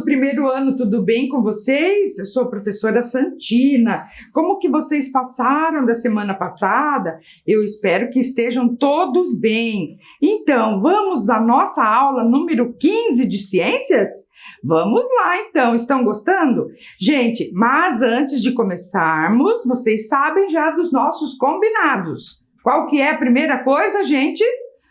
primeiro ano, tudo bem com vocês? Eu sou a professora Santina. Como que vocês passaram da semana passada? Eu espero que estejam todos bem. Então, vamos à nossa aula número 15 de ciências? Vamos lá, então. Estão gostando? Gente, mas antes de começarmos, vocês sabem já dos nossos combinados. Qual que é a primeira coisa, gente?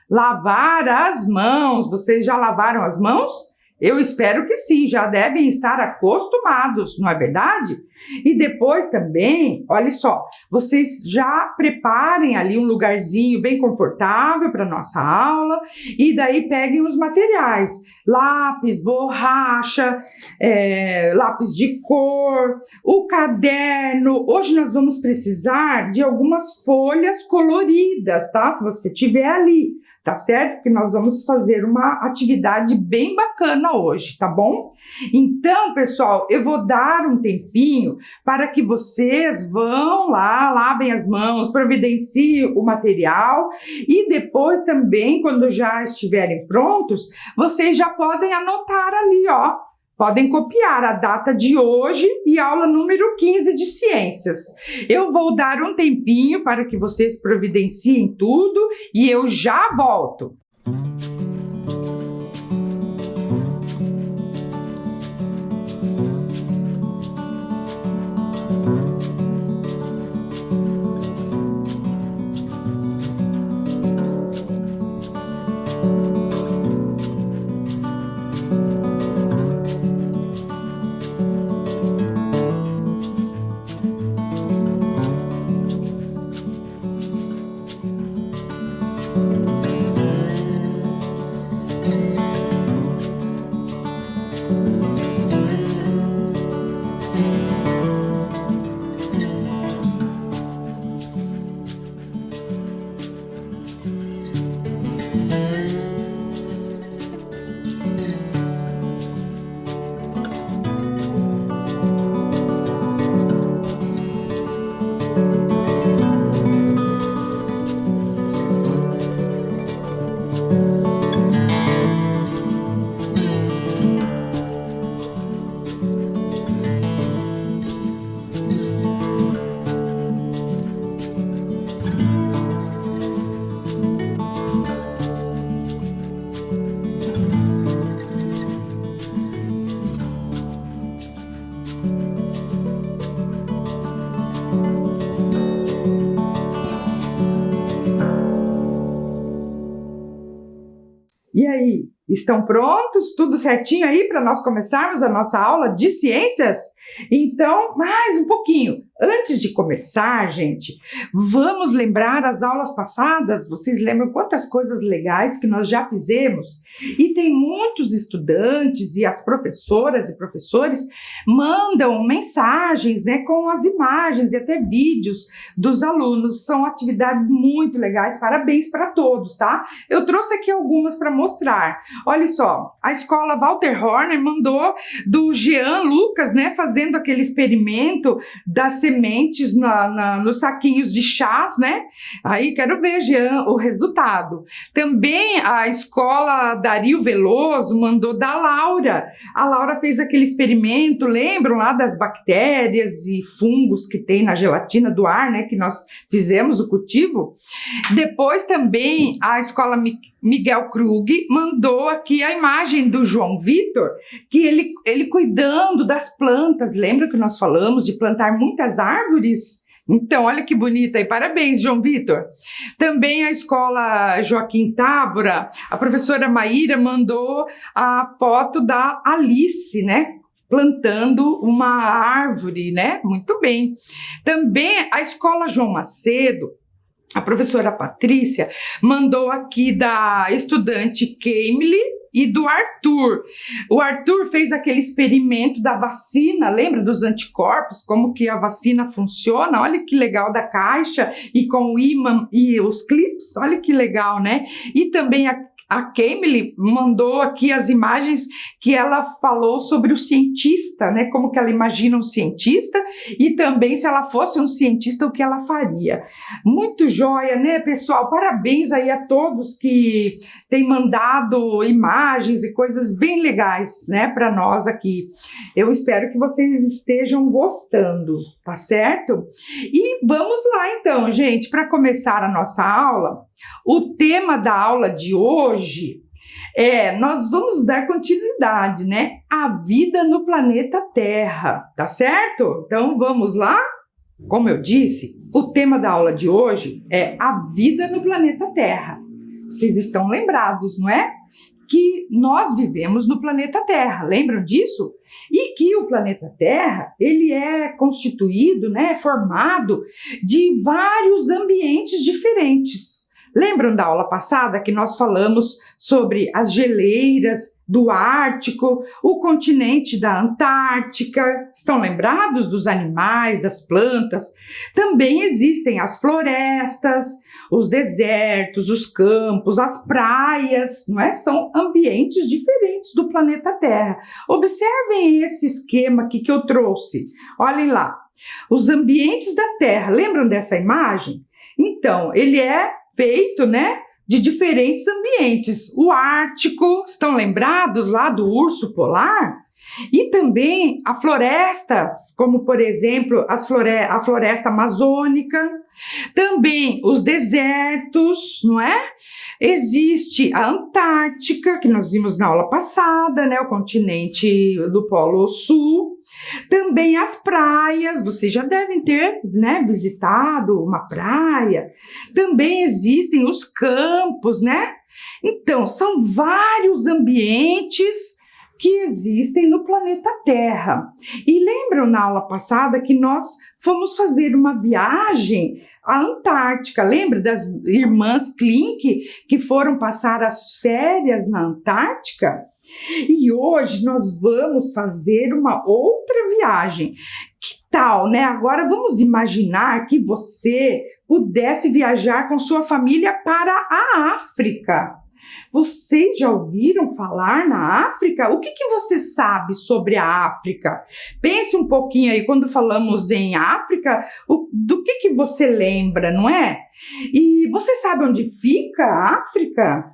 Lavar as mãos. Vocês já lavaram as mãos? Eu espero que sim, já devem estar acostumados, não é verdade? E depois também, olha só, vocês já preparem ali um lugarzinho bem confortável para nossa aula e daí peguem os materiais, lápis, borracha, lápis de cor, o caderno. Hoje nós vamos precisar de algumas folhas coloridas, tá? Se você tiver ali. Tá certo? Porque nós vamos fazer uma atividade bem bacana hoje, tá bom? Então, pessoal, eu vou dar um tempinho para que vocês vão lá, lavem as mãos, providenciem o material e depois também, quando já estiverem prontos, vocês já podem anotar ali, ó. Podem copiar a data de hoje e aula número 15 de ciências. Eu vou dar um tempinho para que vocês providenciem tudo e eu já volto. E aí, estão prontos? Tudo certinho aí para nós começarmos a nossa aula de ciências? Então, mais um pouquinho. Antes de começar, gente, vamos lembrar as aulas passadas? Vocês lembram quantas coisas legais que nós já fizemos? E tem muitos estudantes e as professoras e professores mandam mensagens, né, com as imagens e até vídeos dos alunos. São atividades muito legais, parabéns para todos, tá? Eu trouxe aqui algumas para mostrar. Olha só, a escola Walter Horner mandou do Jean Lucas, né, fazendo aquele experimento das sementes nos saquinhos de chás, né? Aí quero ver, Jean, o resultado. Também a escola Dario Veloso mandou da Laura. A Laura fez aquele experimento, lembram lá das bactérias e fungos que tem na gelatina do ar, né? Que nós fizemos o cultivo. Depois também a escola Miguel Krug mandou aqui a imagem do João Vitor, que ele cuidando das plantas. Lembra que nós falamos de plantar muitas árvores? Então, olha que bonita aí. Parabéns, João Vitor. Também a escola Joaquim Távora, a professora Maíra mandou a foto da Alice, né? Plantando uma árvore, né? Muito bem. Também a escola João Macedo, a professora Patrícia mandou aqui da estudante Keimli e do Arthur. O Arthur fez aquele experimento da vacina, lembra dos anticorpos, como que a vacina funciona? Olha que legal, da caixa e com o ímã e os clips, olha que legal, né? E também A Camille mandou aqui as imagens que ela falou sobre o cientista, né? Como que ela imagina um cientista e também se ela fosse um cientista, o que ela faria. Muito joia, né, pessoal? Parabéns aí a todos que têm mandado imagens e coisas bem legais, né, para nós aqui. Eu espero que vocês estejam gostando, tá certo? E vamos lá então, gente, para começar a nossa aula. O tema da aula de hoje nós vamos dar continuidade, né? A vida no planeta Terra, tá certo? Então vamos lá? Como eu disse, o tema da aula de hoje é a vida no planeta Terra. Vocês estão lembrados, não é? Que nós vivemos no planeta Terra, lembram disso? E que o planeta Terra, ele é constituído, né, formado de vários ambientes diferentes. Lembram da aula passada que nós falamos sobre as geleiras do Ártico, o continente da Antártica? Estão lembrados dos animais, das plantas? Também existem as florestas, os desertos, os campos, as praias, não é? São ambientes diferentes do planeta Terra. Observem esse esquema aqui que eu trouxe. Olhem lá. Os ambientes da Terra, lembram dessa imagem? Então, ele é feito, né, de diferentes ambientes. O Ártico, estão lembrados lá do urso polar? E também as florestas, como por exemplo a floresta amazônica, também os desertos, não é? Existe a Antártica, que nós vimos na aula passada, né, o continente do Polo Sul. Também as praias, vocês já devem ter, né, visitado uma praia. Também existem os campos, né? Então, são vários ambientes que existem no planeta Terra. E lembram na aula passada que nós fomos fazer uma viagem à Antártica? Lembra das irmãs Klink que foram passar as férias na Antártica? E hoje nós vamos fazer uma outra viagem. Que tal, né? Agora vamos imaginar que você pudesse viajar com sua família para a África. Vocês já ouviram falar na África? O que você sabe sobre a África? Pense um pouquinho aí, quando falamos em África, do que você lembra, não é? E você sabe onde fica a África?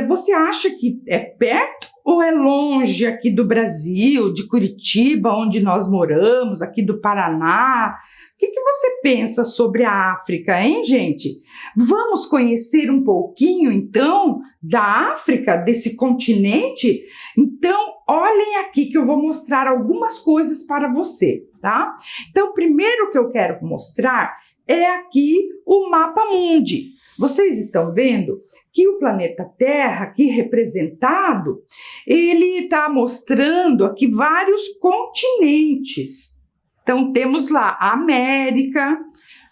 Você acha que é perto ou é longe aqui do Brasil, de Curitiba, onde nós moramos, aqui do Paraná? O que você pensa sobre a África, hein, gente? Vamos conhecer um pouquinho, então, da África, desse continente? Então, olhem aqui que eu vou mostrar algumas coisas para você, tá? Então, o primeiro que eu quero mostrar é aqui o mapa mundi. Vocês estão vendo que o planeta Terra, aqui representado, ele está mostrando aqui vários continentes. Então, temos lá a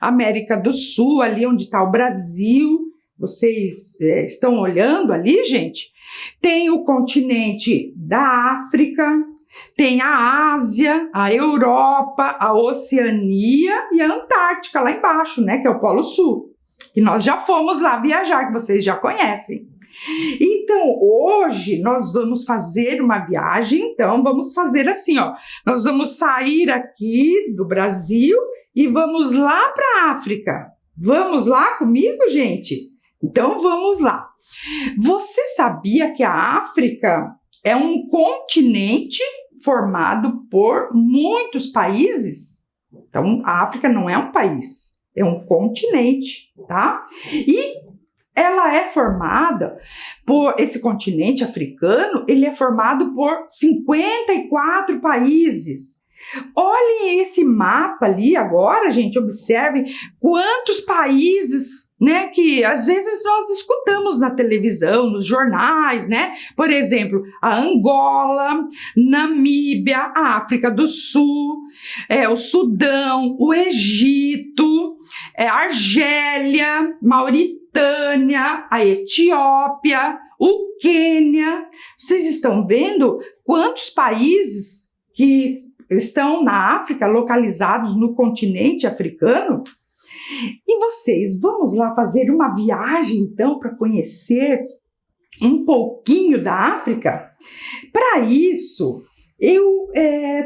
América do Sul, ali onde está o Brasil. Vocês estão olhando ali, gente? Tem o continente da África, tem a Ásia, a Europa, a Oceania e a Antártica, lá embaixo, né, que é o Polo Sul. Que nós já fomos lá viajar, que vocês já conhecem. Então, hoje nós vamos fazer uma viagem, então vamos fazer assim, ó. Nós vamos sair aqui do Brasil e vamos lá para a África. Vamos lá comigo, gente? Então, vamos lá. Você sabia que a África é um continente formado por muitos países? Então, a África não é um país. É um continente, tá? E ela é formada por, esse continente africano, ele é formado por 54 países. Olhem esse mapa ali agora, gente, observem quantos países, né, que às vezes nós escutamos na televisão, nos jornais, né? Por exemplo, a Angola, Namíbia, a África do Sul, o Sudão, o Egito, a Argélia, Mauritânia, a Etiópia, o Quênia. Vocês estão vendo quantos países que estão na África, localizados no continente africano? E vocês, vamos lá fazer uma viagem então para conhecer um pouquinho da África? Para isso, eu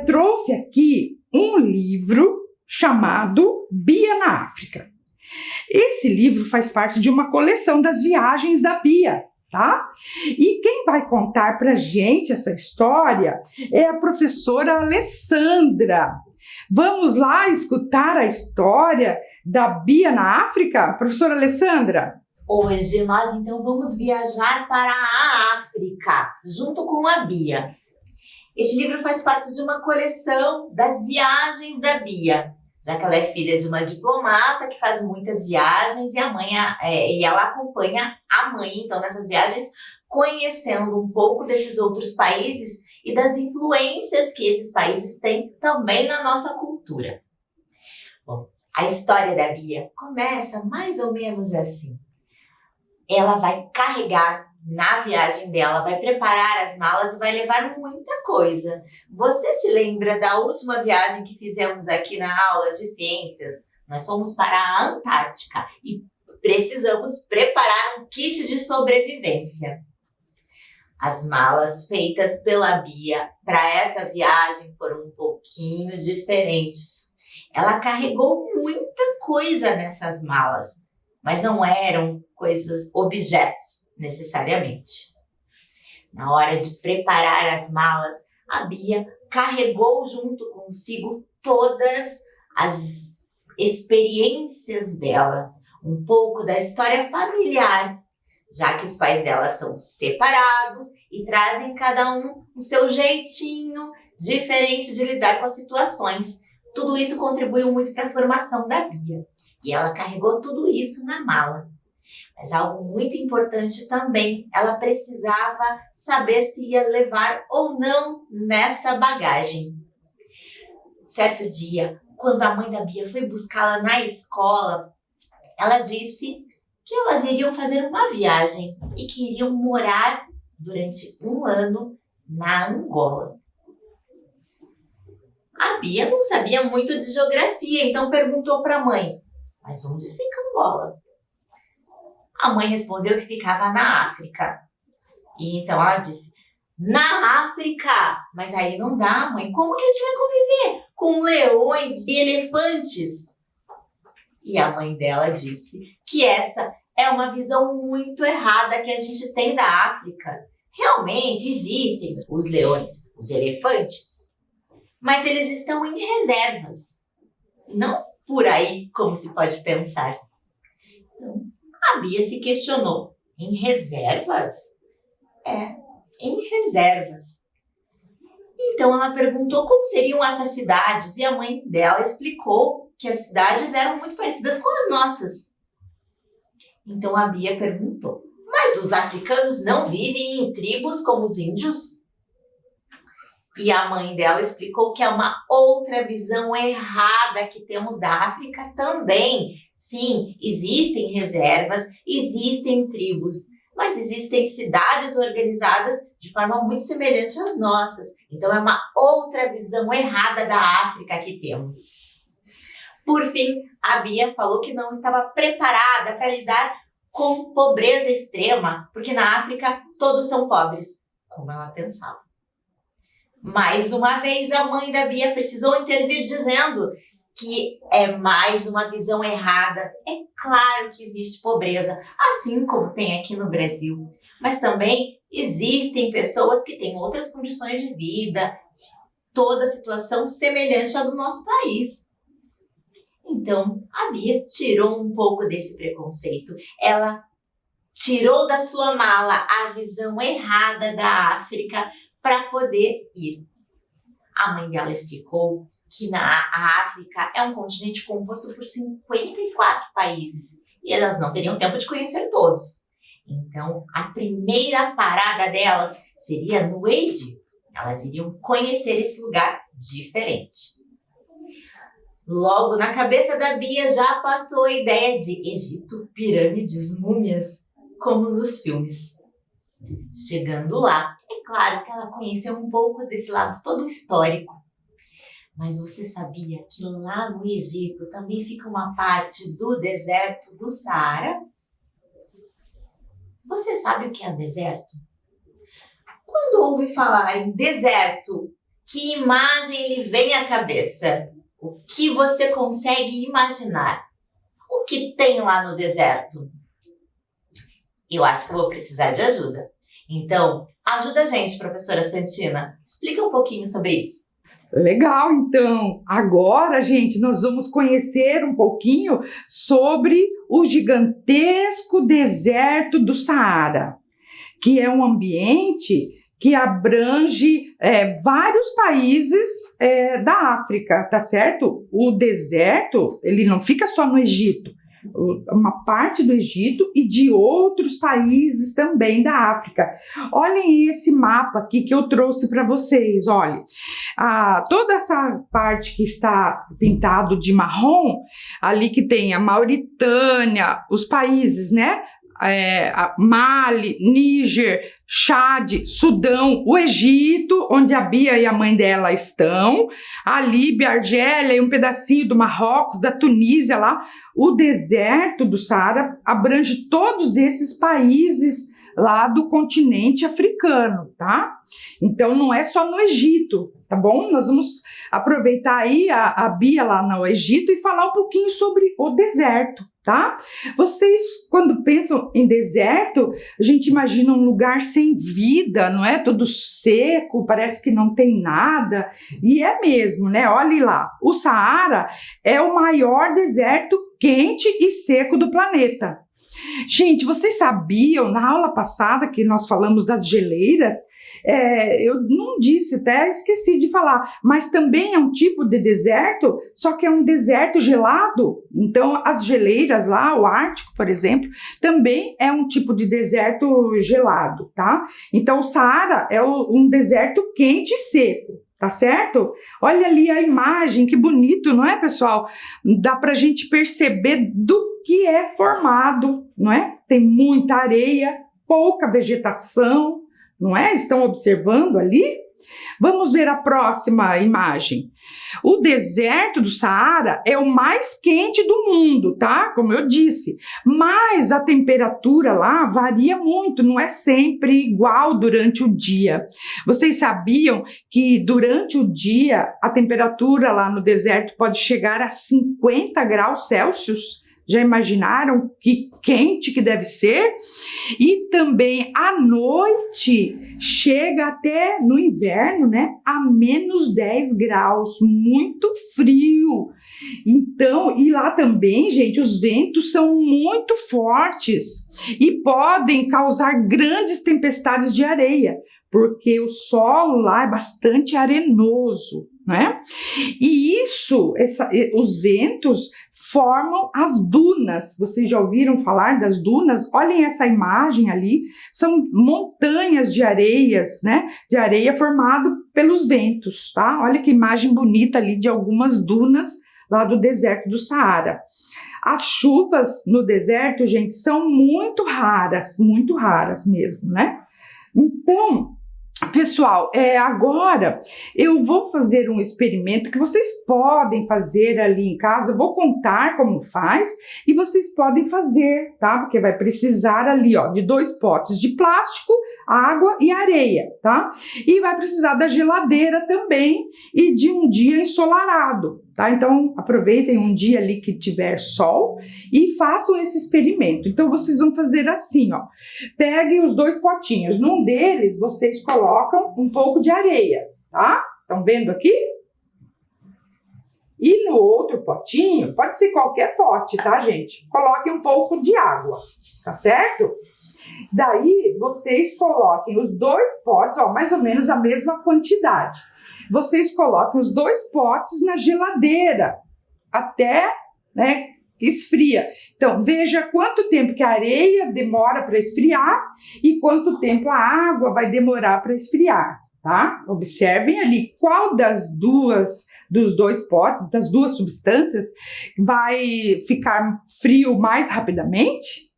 trouxe aqui um livro chamado Bia na África. Esse livro faz parte de uma coleção das viagens da Bia, tá? E quem vai contar para a gente essa história é a professora Alessandra. Vamos lá escutar a história da Bia na África, professora Alessandra? Hoje nós então vamos viajar para a África, junto com a Bia. Este livro faz parte de uma coleção das viagens da Bia, já que ela é filha de uma diplomata que faz muitas viagens e ela acompanha a mãe, então, nessas viagens, conhecendo um pouco desses outros países e das influências que esses países têm também na nossa cultura. Bom, a história da Bia começa mais ou menos assim. Ela vai carregar na viagem dela, vai preparar as malas e vai levar muita coisa. Você se lembra da última viagem que fizemos aqui na aula de ciências? Nós fomos para a Antártica e precisamos preparar um kit de sobrevivência. As malas feitas pela Bia para essa viagem foram um pouquinho diferentes. Ela carregou muita coisa nessas malas, mas não eram objetos necessariamente. Na hora de preparar as malas, a Bia carregou junto consigo todas as experiências dela, um pouco da história familiar, já que os pais dela são separados e trazem cada um o seu jeitinho diferente de lidar com as situações. Tudo isso contribuiu muito para a formação da Bia. E ela carregou tudo isso na mala. Mas algo muito importante também, ela precisava saber se ia levar ou não nessa bagagem. Certo dia, quando a mãe da Bia foi buscá-la na escola, ela disse que elas iriam fazer uma viagem e que iriam morar durante 1 ano na Angola. A Bia não sabia muito de geografia, então perguntou para a mãe: mas onde fica Angola? A mãe respondeu que ficava na África. E então ela disse: na África? Mas aí não dá, mãe. Como que a gente vai conviver com leões e elefantes? E a mãe dela disse que essa é uma visão muito errada que a gente tem da África. Realmente existem os leões, os elefantes, mas eles estão em reservas. Não por aí, como se pode pensar. Então, a Bia se questionou: em reservas? Em reservas. Então ela perguntou como seriam essas cidades e a mãe dela explicou que as cidades eram muito parecidas com as nossas. Então a Bia perguntou: mas os africanos não vivem em tribos como os índios? E a mãe dela explicou que é uma outra visão errada que temos da África também. Sim, existem reservas, existem tribos, mas existem cidades organizadas de forma muito semelhante às nossas. Então é uma outra visão errada da África que temos. Por fim, a Bia falou que não estava preparada para lidar com pobreza extrema, porque na África todos são pobres, como ela pensava. Mais uma vez, a mãe da Bia precisou intervir dizendo que é mais uma visão errada. É claro que existe pobreza, assim como tem aqui no Brasil, mas também existem pessoas que têm outras condições de vida, toda situação semelhante à do nosso país. Então, a Bia tirou um pouco desse preconceito. Ela tirou da sua mala a visão errada da África para poder ir. A mãe dela explicou que a África é um continente composto por 54 países e elas não teriam tempo de conhecer todos. Então, a primeira parada delas seria no Egito. Elas iriam conhecer esse lugar diferente. Logo na cabeça da Bia já passou a ideia de Egito, pirâmides, múmias, como nos filmes. Chegando lá, é claro que ela conheceu um pouco desse lado todo histórico. Mas você sabia que lá no Egito também fica uma parte do deserto do Saara? Você sabe o que é deserto? Quando ouve falar em deserto, que imagem lhe vem à cabeça? O que você consegue imaginar? O que tem lá no deserto? Eu acho que eu vou precisar de ajuda. Então, ajuda a gente, professora Santina. Explica um pouquinho sobre isso. Legal, então. Agora, gente, nós vamos conhecer um pouquinho sobre o gigantesco deserto do Saara, que é um ambiente que abrange vários países da África, tá certo? O deserto, ele não fica só no Egito, uma parte do Egito e de outros países também da África. Olhem esse mapa aqui que eu trouxe para vocês, olha. Toda essa parte que está pintado de marrom, ali que tem a Mauritânia, os países, né? Mali, Níger, Chad, Sudão, o Egito, onde a Bia e a mãe dela estão, a Líbia, a Argélia e um pedacinho do Marrocos, da Tunísia lá. O deserto do Saara abrange todos esses países lá do continente africano, tá? Então não é só no Egito, tá bom? Nós vamos aproveitar aí a Bia lá no Egito e falar um pouquinho sobre o deserto, tá? Vocês, quando pensam em deserto, a gente imagina um lugar sem vida, não é? Todo seco, parece que não tem nada, e é mesmo, né? Olhe lá, o Saara é o maior deserto quente e seco do planeta. Gente, vocês sabiam, na aula passada que nós falamos das geleiras, eu não disse, até esqueci de falar, mas também é um tipo de deserto, só que é um deserto gelado. Então, as geleiras lá, o Ártico, por exemplo, também é um tipo de deserto gelado, tá? Então, o Saara é um deserto quente e seco, tá certo? Olha ali a imagem, que bonito, não é, pessoal? Dá pra gente perceber do que é formado, não é? Tem muita areia, pouca vegetação, não é? Estão observando ali? Vamos ver a próxima imagem. O deserto do Saara é o mais quente do mundo, tá? Como eu disse. Mas a temperatura lá varia muito, não é sempre igual durante o dia. Vocês sabiam que durante o dia a temperatura lá no deserto pode chegar a 50 graus Celsius? Já imaginaram que quente que deve ser? E também à noite chega até no inverno, né? A menos 10 graus, muito frio. Então, e lá também, gente, os ventos são muito fortes e podem causar grandes tempestades de areia, porque o solo lá é bastante arenoso, né? E os ventos formam as dunas. Vocês já ouviram falar das dunas? Olhem essa imagem ali, são montanhas de areias, né? De areia formado pelos ventos, tá? Olha que imagem bonita ali de algumas dunas lá do deserto do Saara. As chuvas no deserto, gente, são muito raras mesmo, né? Então, pessoal, agora eu vou fazer um experimento que vocês podem fazer ali em casa. Eu vou contar como faz e vocês podem fazer, tá? Porque vai precisar ali, ó, de 2 potes de plástico, água e areia, tá? E vai precisar da geladeira também e de um dia ensolarado, tá? Então, aproveitem um dia ali que tiver sol e façam esse experimento. Então, vocês vão fazer assim, ó. Peguem os 2 potinhos. Num deles, vocês colocam um pouco de areia, tá? Estão vendo aqui? E no outro potinho, pode ser qualquer pote, tá, gente? Coloquem um pouco de água, tá certo? Daí, vocês coloquem os 2 potes, ó, mais ou menos a mesma quantidade. Vocês colocam os 2 potes na geladeira até, né, esfria. Então, veja quanto tempo que a areia demora para esfriar e quanto tempo a água vai demorar para esfriar, tá? Observem ali qual dos 2 potes, das 2 substâncias, vai ficar frio mais rapidamente.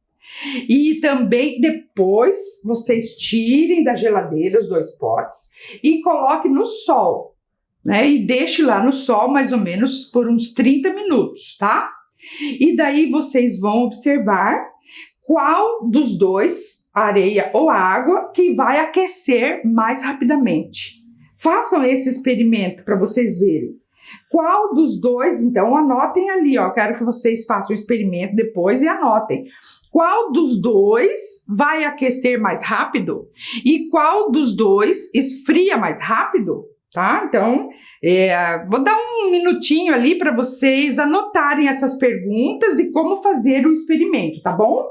E também depois vocês tirem da geladeira os 2 potes e coloquem no sol, né? E deixe lá no sol mais ou menos por uns 30 minutos, tá? E daí vocês vão observar qual dos 2 areia ou água, que vai aquecer mais rapidamente. Façam esse experimento para vocês verem. Qual dos dois, então anotem ali, ó, quero que vocês façam o experimento depois e anotem. Qual dos dois vai aquecer mais rápido e qual dos dois esfria mais rápido, tá? Então, vou dar um minutinho ali para vocês anotarem essas perguntas e como fazer o experimento, tá bom?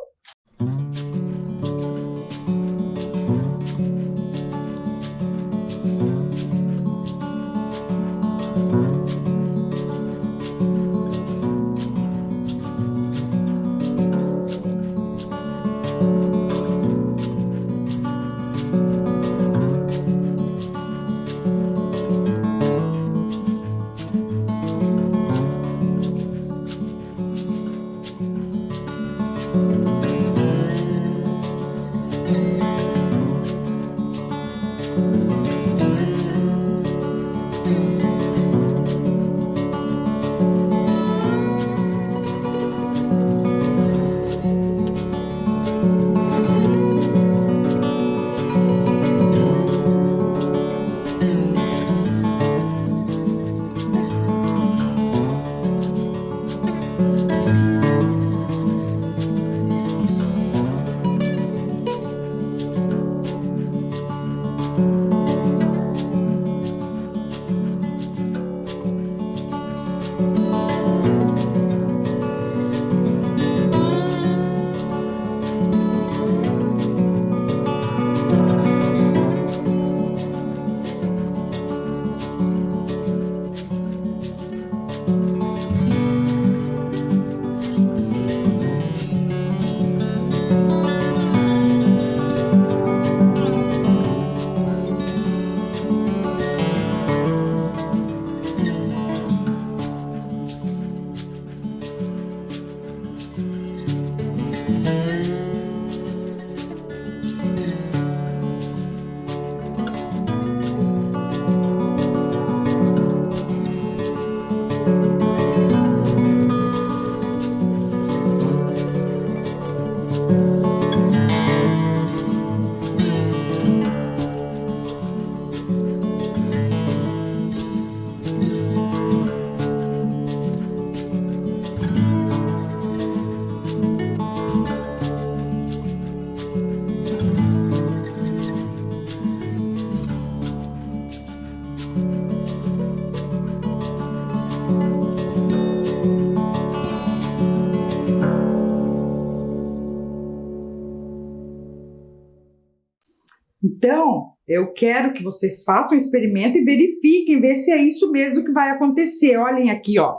Então, eu quero que vocês façam o experimento e verifiquem, ver se é isso mesmo que vai acontecer. Olhem aqui, ó.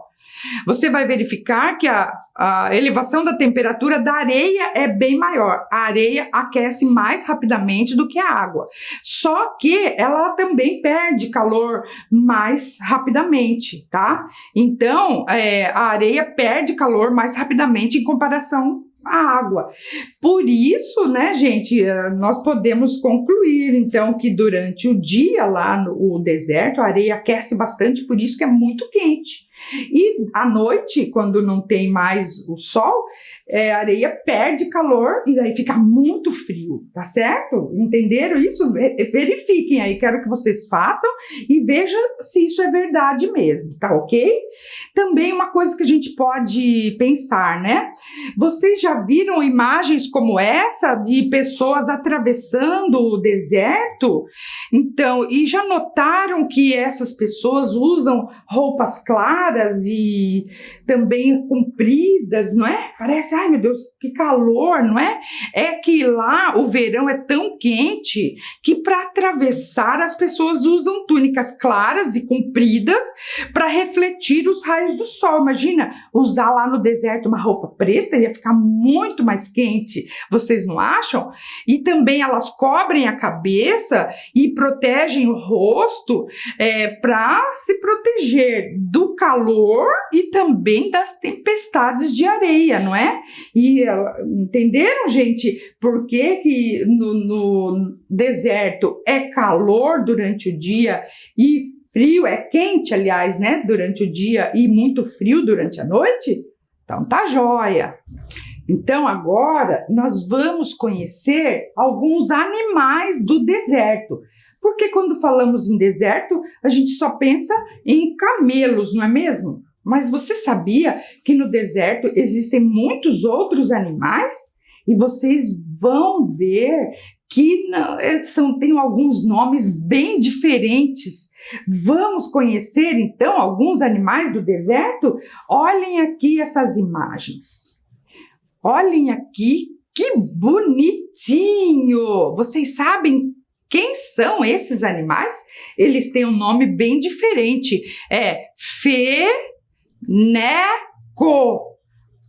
Você vai verificar que a elevação da temperatura da areia é bem maior. A areia aquece mais rapidamente do que a água. Só que ela também perde calor mais rapidamente, tá? Então, a areia perde calor mais rapidamente em comparação à água. Por isso, né, gente, nós podemos concluir, então, que durante o dia lá no deserto, a areia aquece bastante, por isso que é muito quente. E à noite, quando não tem mais o sol, a areia perde calor e daí fica muito frio, tá certo? Entenderam isso? Verifiquem aí, quero que vocês façam e vejam se isso é verdade mesmo, tá ok? Também uma coisa que a gente pode pensar, né? Vocês já viram imagens como essa de pessoas atravessando o deserto? Então, e já notaram que essas pessoas usam roupas claras e também compridas, não é? Parece, ai meu Deus, que calor, não é? É que lá o verão é tão quente que para atravessar as pessoas usam túnicas claras e compridas para refletir os raios do sol. Imagina usar lá no deserto uma roupa preta, ia ficar muito mais quente, vocês não acham? E também elas cobrem a cabeça e protegem o rosto para se proteger do calor e também das tempestades de areia, não é? E entenderam, gente, por que no deserto é calor durante o dia e frio, é quente, aliás, né, durante o dia e muito frio durante a noite? Então tá joia. Então, agora nós vamos conhecer alguns animais do deserto. Porque quando falamos em deserto, a gente só pensa em camelos, não é mesmo? Mas você sabia que no deserto existem muitos outros animais? E vocês vão ver que tem alguns nomes bem diferentes. Vamos conhecer, então, alguns animais do deserto? Olhem aqui essas imagens. Olhem aqui, que bonitinho! Vocês sabem quem são esses animais? Eles têm um nome bem diferente. É feneco.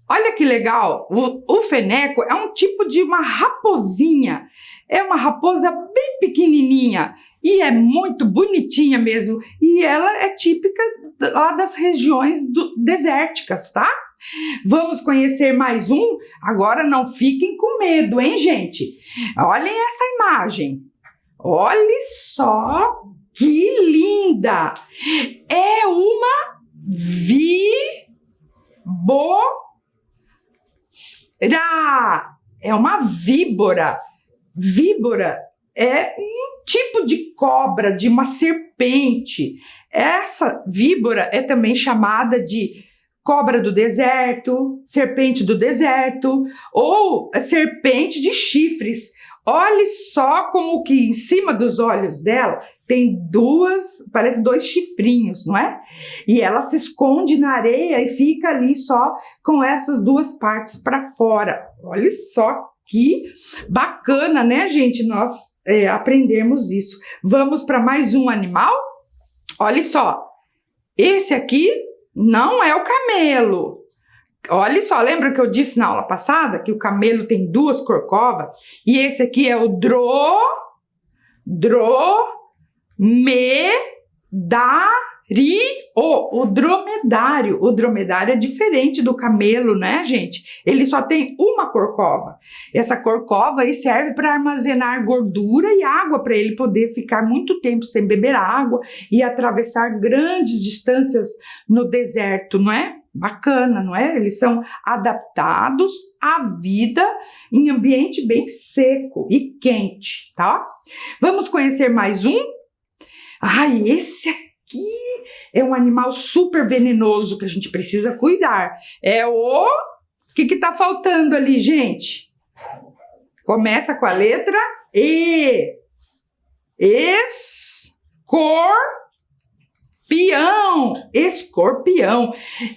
Olha que legal. O feneco é um tipo de uma raposinha. É uma raposa bem pequenininha e é muito bonitinha mesmo. E ela é típica lá das regiões desérticas, tá? Vamos conhecer mais um? Agora não fiquem com medo, hein, gente? Olhem essa imagem. Olhe só que linda! É uma víbora. É uma víbora. Víbora é um tipo de cobra, de uma serpente. Essa víbora é também chamada de cobra do deserto, serpente do deserto ou serpente de chifres. Olhe só como que em cima dos olhos dela tem parece dois chifrinhos, não é? E ela se esconde na areia e fica ali só com essas duas partes para fora. Olha só que bacana, né, gente? Nós aprendermos isso. Vamos para mais um animal? Olha só, esse aqui não é o camelo. Olha só, lembra que eu disse na aula passada que o camelo tem duas corcovas? E esse aqui é o o dromedário. O dromedário é diferente do camelo, né, gente? Ele só tem uma corcova. Essa corcova aí serve para armazenar gordura e água, para ele poder ficar muito tempo sem beber água e atravessar grandes distâncias no deserto, não é? Bacana, não é? Eles são adaptados à vida em ambiente bem seco e quente, tá? Vamos conhecer mais um? Ai, esse aqui é um animal super venenoso que a gente precisa cuidar. É o... O que tá faltando ali, gente? Começa com a letra E. Escorpião.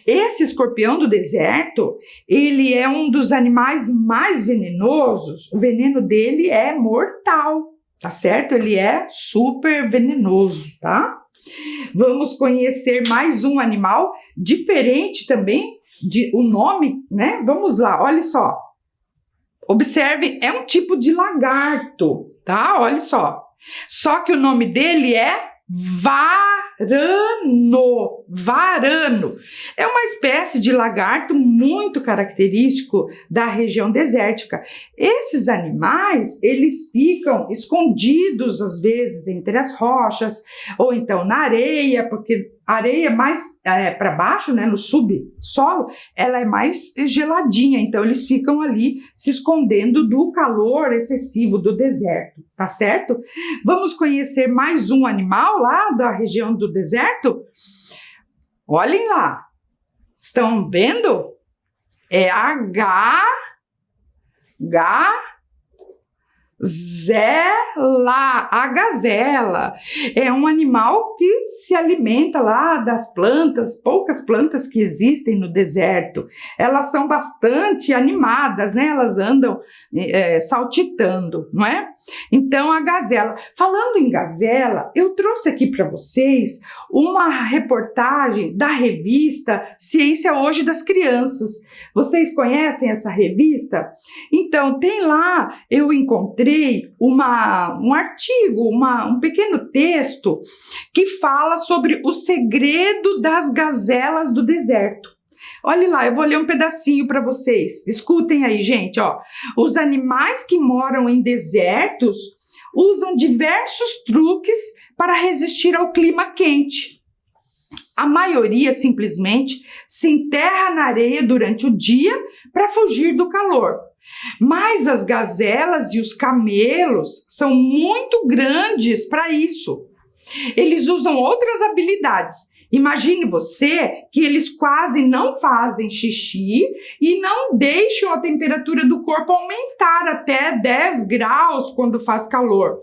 Esse escorpião do deserto, ele é um dos animais mais venenosos. O veneno dele é mortal, tá certo? Ele é super venenoso, tá? Vamos conhecer mais um animal diferente também, o nome, né? Vamos lá, olha só. Observe, é um tipo de lagarto, tá? Olha só. Só que o nome dele é varano. É uma espécie de lagarto muito característico da região desértica. Esses animais, eles ficam escondidos às vezes entre as rochas ou então na areia, porque a areia mais para baixo, né, no subsolo, ela é mais geladinha, então eles ficam ali se escondendo do calor excessivo do deserto, tá certo? Vamos conhecer mais um animal lá da região do deserto? Olhem lá, estão vendo? É a a gazela. É um animal que se alimenta lá das plantas, poucas plantas que existem no deserto. Elas são bastante animadas, né? Elas andam saltitando, não é? Então, a gazela. Falando em gazela, eu trouxe aqui para vocês uma reportagem da revista Ciência Hoje das Crianças. Vocês conhecem essa revista? Então, tem lá, eu encontrei um artigo, um pequeno texto que fala sobre o segredo das gazelas do deserto. Olha lá, eu vou ler um pedacinho para vocês. Escutem aí, gente, ó. Os animais que moram em desertos usam diversos truques para resistir ao clima quente. A maioria simplesmente se enterra na areia durante o dia para fugir do calor. Mas as gazelas e os camelos são muito grandes para isso. Eles usam outras habilidades. Imagine você que eles quase não fazem xixi e não deixam a temperatura do corpo aumentar até 10 graus quando faz calor.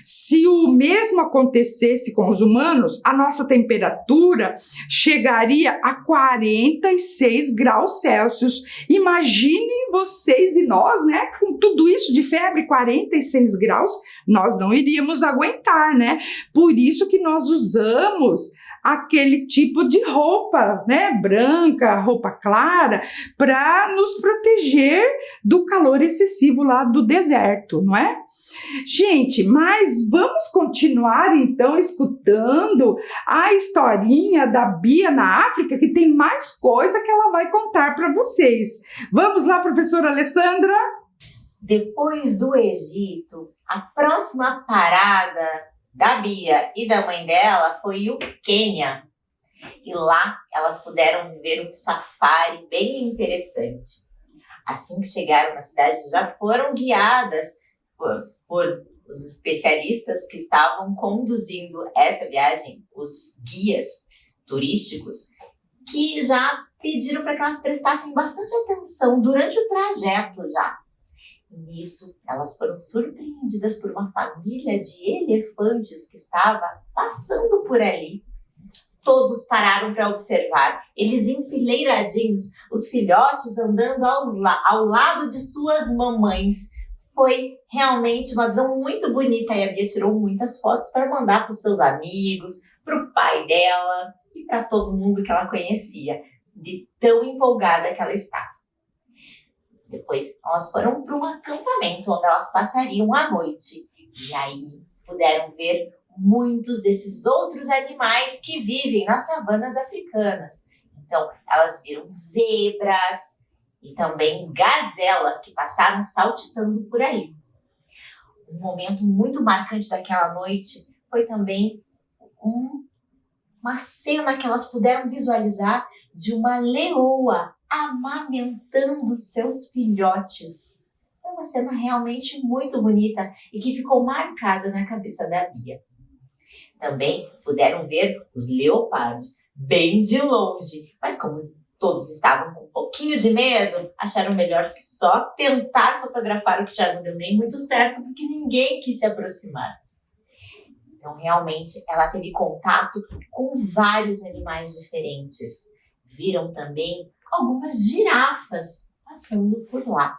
Se o mesmo acontecesse com os humanos, a nossa temperatura chegaria a 46 graus Celsius. Imaginem vocês e nós, né? Com tudo isso de febre, 46 graus, nós não iríamos aguentar, né? Por isso que nós usamos aquele tipo de roupa, né, branca, roupa clara, para nos proteger do calor excessivo lá do deserto, não é? Gente, mas vamos continuar então escutando a historinha da Bia na África, que tem mais coisa que ela vai contar para vocês. Vamos lá, professora Alessandra? Depois do Egito, a próxima parada da Bia e da mãe dela foi o Quênia. E lá elas puderam viver um safari bem interessante. Assim que chegaram na cidade, já foram guiadas por os especialistas que estavam conduzindo essa viagem, os guias turísticos, que já pediram para que elas prestassem bastante atenção durante o trajeto já. Nisso, elas foram surpreendidas por uma família de elefantes que estava passando por ali. Todos pararam para observar, eles enfileiradinhos, os filhotes andando ao lado de suas mamães. Foi realmente uma visão muito bonita e a Bia tirou muitas fotos para mandar para os seus amigos, para o pai dela e para todo mundo que ela conhecia, de tão empolgada que ela estava. Depois, elas foram para um acampamento onde elas passariam a noite. E aí, puderam ver muitos desses outros animais que vivem nas savanas africanas. Então, elas viram zebras e também gazelas que passaram saltitando por aí. Um momento muito marcante daquela noite foi também uma cena que elas puderam visualizar de uma leoa amamentando seus filhotes. É uma cena realmente muito bonita e que ficou marcada na cabeça da Bia. Também puderam ver os leopardos bem de longe, mas como todos estavam com um pouquinho de medo, acharam melhor só tentar fotografar, o que já não deu nem muito certo, porque ninguém quis se aproximar. Então, realmente, ela teve contato com vários animais diferentes. Viram também algumas girafas passando por lá.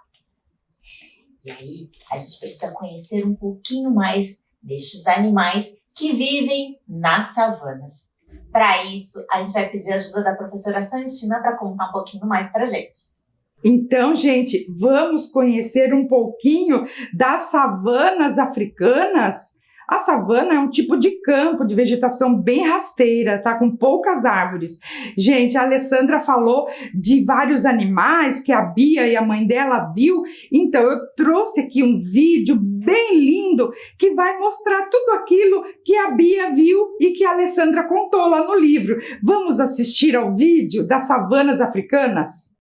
E aí, a gente precisa conhecer um pouquinho mais destes animais que vivem nas savanas. Para isso, a gente vai pedir a ajuda da professora Santina para contar um pouquinho mais para a gente. Então, gente, vamos conhecer um pouquinho das savanas africanas. A savana é um tipo de campo de vegetação bem rasteira, tá? Com poucas árvores. Gente, a Alessandra falou de vários animais que a Bia e a mãe dela viu. Então, eu trouxe aqui um vídeo bem lindo que vai mostrar tudo aquilo que a Bia viu e que a Alessandra contou lá no livro. Vamos assistir ao vídeo das savanas africanas?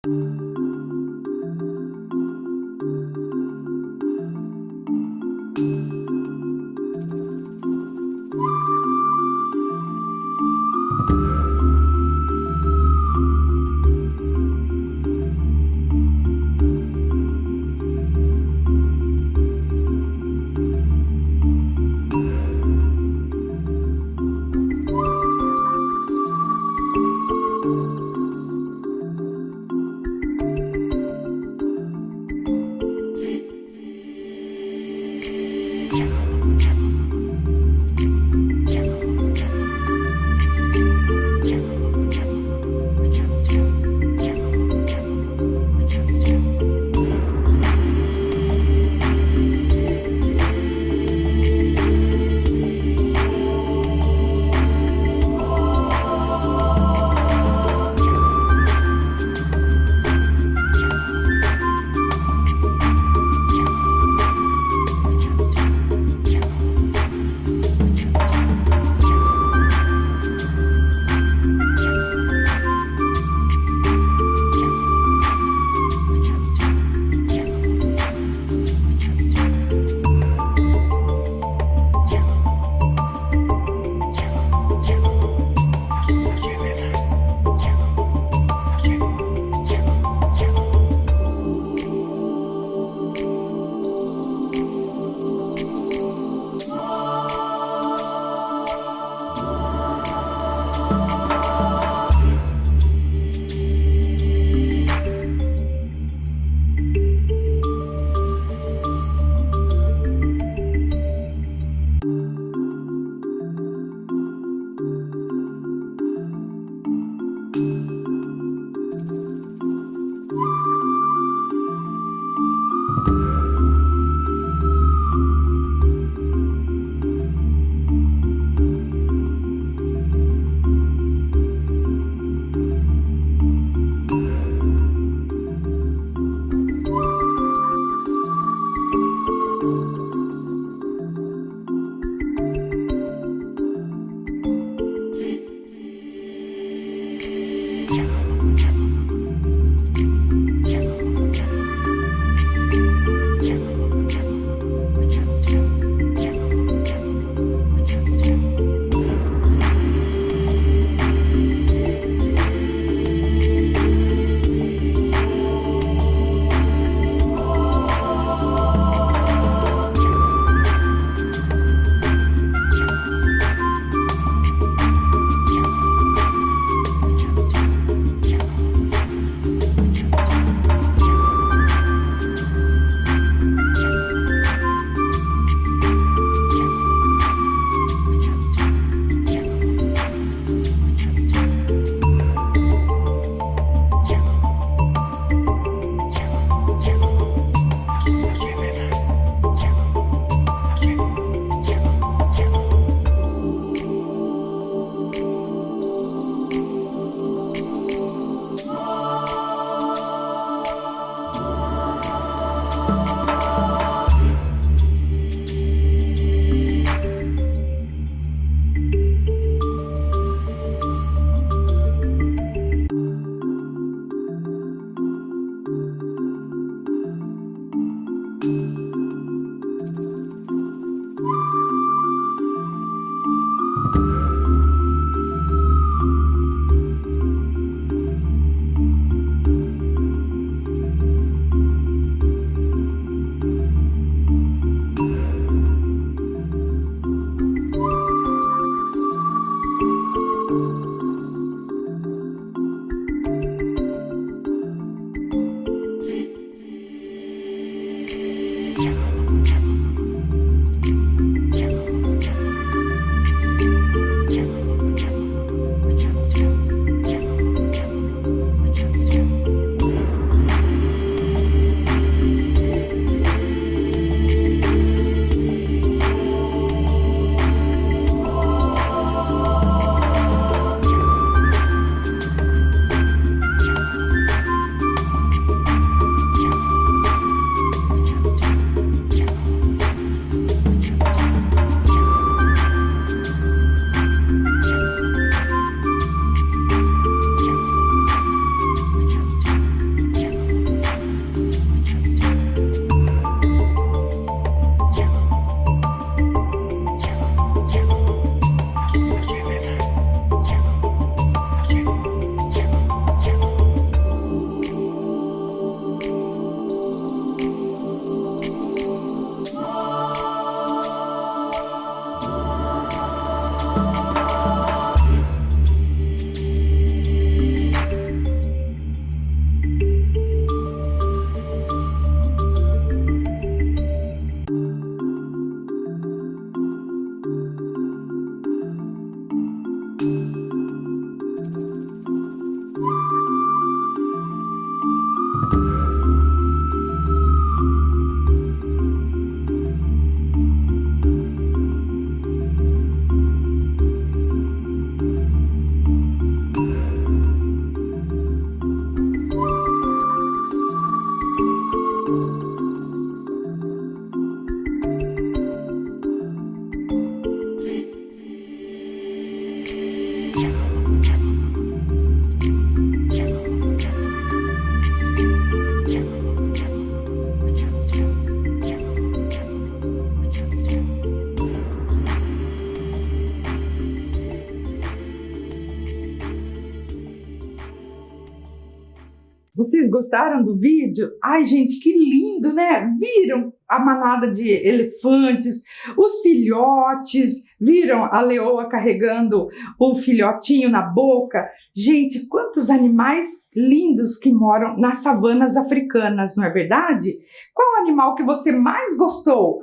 Vocês gostaram do vídeo? Ai, gente, que lindo, né? Viram a manada de elefantes, os filhotes, viram a leoa carregando o filhotinho na boca? Gente, quantos animais lindos que moram nas savanas africanas, não é verdade? Qual animal que você mais gostou?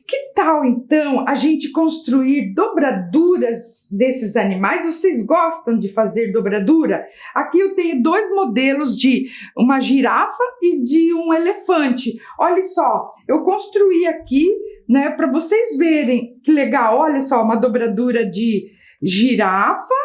Que tal, então, a gente construir dobraduras desses animais? Vocês gostam de fazer dobradura? Aqui eu tenho 2 modelos de uma girafa e de um elefante. Olha só, eu construí aqui, né, para vocês verem que legal. Olha só, uma dobradura de girafa,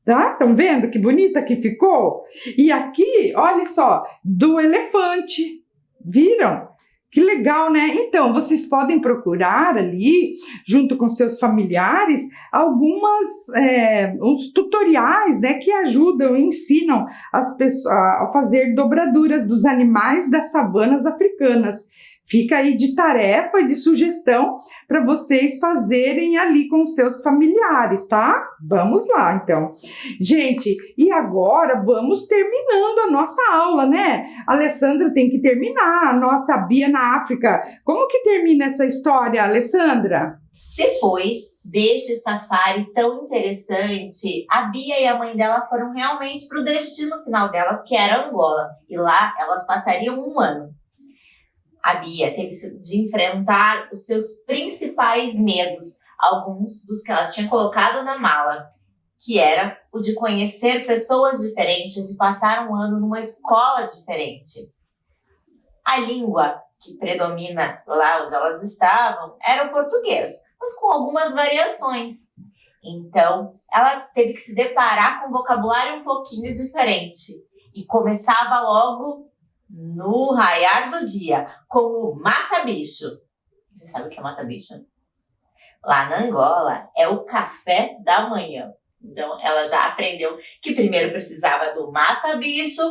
tá? Estão vendo que bonita que ficou? E aqui, olha só, do elefante. Viram? Que legal, né? Então, vocês podem procurar ali, junto com seus familiares, uns tutoriais, né, que ajudam e ensinam as pessoas a fazer dobraduras dos animais das savanas africanas. Fica aí de tarefa e de sugestão para vocês fazerem ali com seus familiares, tá? Vamos lá, então. Gente, e agora vamos terminando a nossa aula, né? A Alessandra tem que terminar a nossa Bia na África. Como que termina essa história, Alessandra? Depois deste safari tão interessante, a Bia e a mãe dela foram realmente para o destino final delas, que era Angola. E lá elas passariam 1 ano. A Bia teve de enfrentar os seus principais medos, alguns dos que ela tinha colocado na mala, que era o de conhecer pessoas diferentes e passar 1 ano numa escola diferente. A língua que predomina lá onde elas estavam era o português, mas com algumas variações. Então, ela teve que se deparar com um vocabulário um pouquinho diferente e começava logo no raiar do dia, com o mata-bicho. Você sabe o que é mata-bicho? Lá na Angola é o café da manhã. Então ela já aprendeu que primeiro precisava do mata-bicho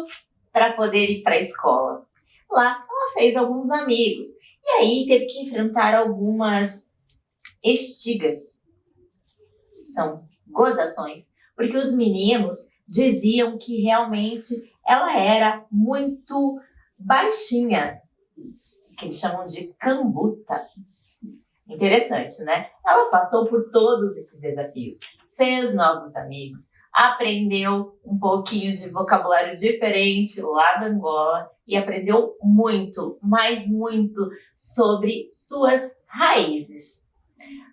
para poder ir para a escola. Lá ela fez alguns amigos e aí teve que enfrentar algumas estigas. São gozações, porque os meninos diziam que realmente ela era muito baixinha, que eles chamam de cambuta. Interessante, né? Ela passou por todos esses desafios, fez novos amigos, aprendeu um pouquinho de vocabulário diferente lá da Angola e aprendeu muito, mas muito sobre suas raízes.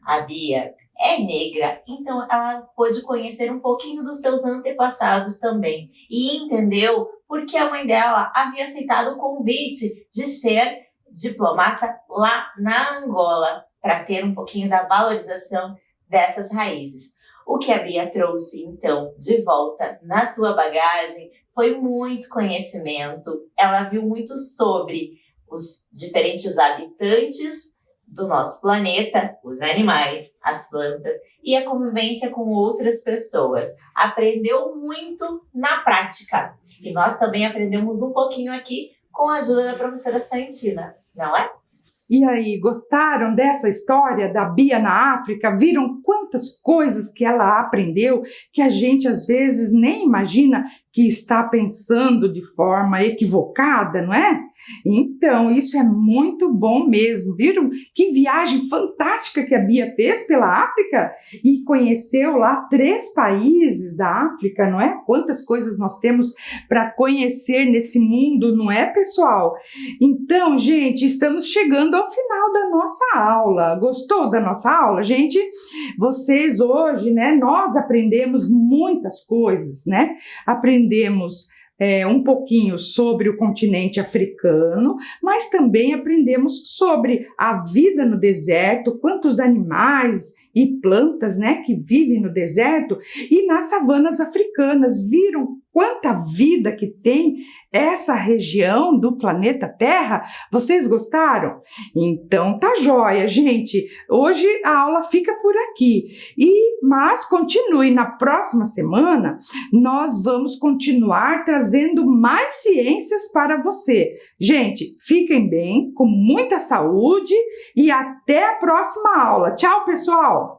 A Bia é negra, então ela pôde conhecer um pouquinho dos seus antepassados também e entendeu por que a mãe dela havia aceitado o convite de ser diplomata lá na Angola, para ter um pouquinho da valorização dessas raízes. O que a Bia trouxe, então, de volta na sua bagagem foi muito conhecimento. Ela viu muito sobre os diferentes habitantes do nosso planeta, os animais, as plantas e a convivência com outras pessoas. Aprendeu muito na prática. E nós também aprendemos um pouquinho aqui com a ajuda da professora Santina, não é? E aí, gostaram dessa história da Bia na África? Viram quantas coisas que ela aprendeu que a gente às vezes nem imagina que está pensando de forma equivocada, não é? Então, isso é muito bom mesmo. Viram que viagem fantástica que a Bia fez pela África e conheceu lá 3 países da África, não é? Quantas coisas nós temos para conhecer nesse mundo, não é, pessoal? Então, gente, estamos chegando ao final da nossa aula. Gostou da nossa aula, gente? Vocês hoje, né, nós aprendemos muitas coisas, né? Aprendemos um pouquinho sobre o continente africano, mas também aprendemos sobre a vida no deserto, quantos animais e plantas, né, que vivem no deserto e nas savanas africanas. Viram quanta vida que tem essa região do planeta Terra? Vocês gostaram? Então tá joia, gente. Hoje a aula fica por aqui. Mas continue, na próxima semana nós vamos continuar trazendo mais ciências para você. Gente, fiquem bem, com muita saúde e até a próxima aula. Tchau, pessoal!